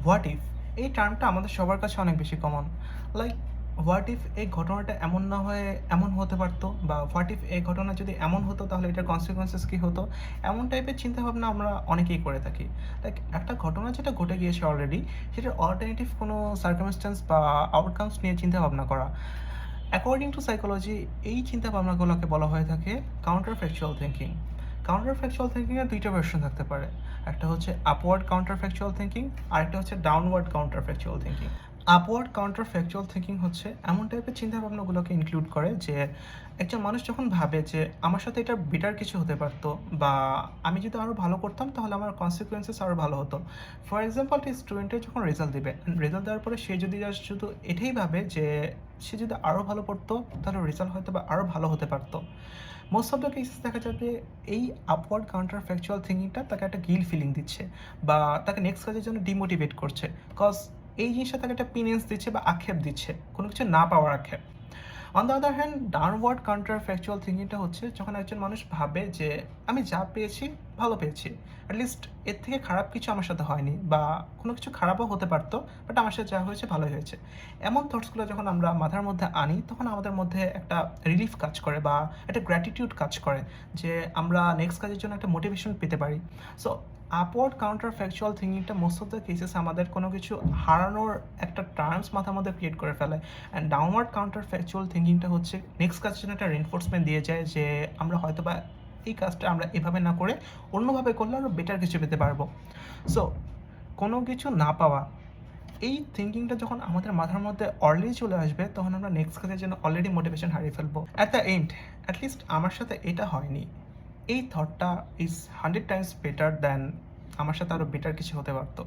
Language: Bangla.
হোয়াট ইফ এই টার্মটা আমাদের সবার কাছে অনেক বেশি কমন। লাইক হোয়াট ইফ এই ঘটনাটা এমন না হয়ে এমন হতে পারতো, বা হোয়াট ইফ এই ঘটনা যদি এমন হতো তাহলে এটার কনসিকুয়েন্সেস কী হতো। এমন টাইপের চিন্তাভাবনা আমরা অনেকেই করে থাকি। লাইক একটা ঘটনা যেটা ঘটে গিয়েছে অলরেডি, সেটার অল্টারনেটিভ কোনো সার্কামস্ট্যান্স বা আউটকামস নিয়ে চিন্তাভাবনা করা। অ্যাকর্ডিং টু সাইকোলজি এই চিন্তাভাবনাগুলোকে বলা হয়ে থাকে counterfactual thinking. Counterfactual থিঙ্কিংয়ের দুইটা ভার্সন থাকতে পারে। একটা হচ্ছে আপওয়ার্ড কাউন্টার ফ্যাকচুয়াল থিঙ্কিং, আরেকটা হচ্ছে downward counterfactual thinking. Upward counterfactual thinking হচ্ছে এমন টাইপের চিন্তাভাবনাগুলোকে ইনক্লুড করে যে একজন মানুষ যখন ভাবে যে আমার সাথে এটা বেটার কিছু হতে পারতো, বা আমি যদি আরও ভালো করতাম তাহলে আমার কনসিকুয়েন্সেস আরও ভালো হতো। ফর এক্সাম্পল, স্টুডেন্টের যখন রেজাল্ট দেবে, রেজাল্ট দেওয়ার পরে সে যদি just শুধু এটাই ভাবে যে সে যদি আরও ভালো করতো তাহলে রেজাল্ট হয়তো বা আরও ভালো হতে পারতো। মোস্ট অফ দ্য কেসেস দেখা যাবে এই আপওয়ার্ড কাউন্টার ফ্যাকচুয়াল থিঙ্কিংটা তাকে একটা গিল ফিলিং দিচ্ছে, বা তাকে নেক্সট কাজের জন্য ডিমোটিভেট করছে। কজ এই জিনিসটা তাকে একটা পিনিয়েন্স দিচ্ছে বা আক্ষেপ দিচ্ছে, কোনো কিছু না পাওয়ার আক্ষেপ। On the other hand, downward counterfactual থিঙ্কিংটা হচ্ছে যখন একজন মানুষ ভাবে যে আমি যা পেয়েছি ভালো পেয়েছি, অ্যাটলিস্ট এর থেকে খারাপ কিছু আমার সাথে হয়নি, বা কোনো কিছু খারাপও হতে পারতো, বাট আমার সাথে যা হয়েছে ভালোই হয়েছে। এমন থটসগুলো যখন আমরা মাথার মধ্যে আনি তখন আমাদের মধ্যে একটা রিলিফ কাজ করে, বা একটা গ্র্যাটিটিউড কাজ করে, যে আমরা নেক্সট কাজের জন্য একটা মোটিভেশন পেতে পারি। সো আপওয়ার্ড কাউন্টার ফ্যাকচুয়াল থিঙ্কিংটা মোস্ট অফ দ্য কেসেস আমাদের কোনো কিছু হারানোর একটা টার্মস মাথার মধ্যে ক্রিয়েট করে ফেলে। অ্যান্ড ডাউনওয়ার্ড কাউন্টার ফ্যাকচুয়াল থিঙ্কিংটা হচ্ছে নেক্সট কাজের জন্য একটা রেনফোর্সমেন্ট দিয়ে যায়, যে আমরা হয়তো বা এই কাজটা আমরা এভাবে না করে অন্যভাবে করলে আরও বেটার কিছু পেতে পারবো। সো কোনো কিছু না পাওয়া, এই থিঙ্কিংটা যখন আমাদের মাথার মধ্যে অলরেডি চলে আসবে তখন আমরা নেক্সট কাজের জন্য অলরেডি মোটিভেশন হারিয়ে ফেলবো। অ্যাট দ্য এন্ড, অ্যাটলিস্ট আমার সাথে এটা হয়নি, এই থটটা ইজ 100 টাইমস বেটার দ্যান আমার সাথে আরও বেটার কিছু হতে পারতো।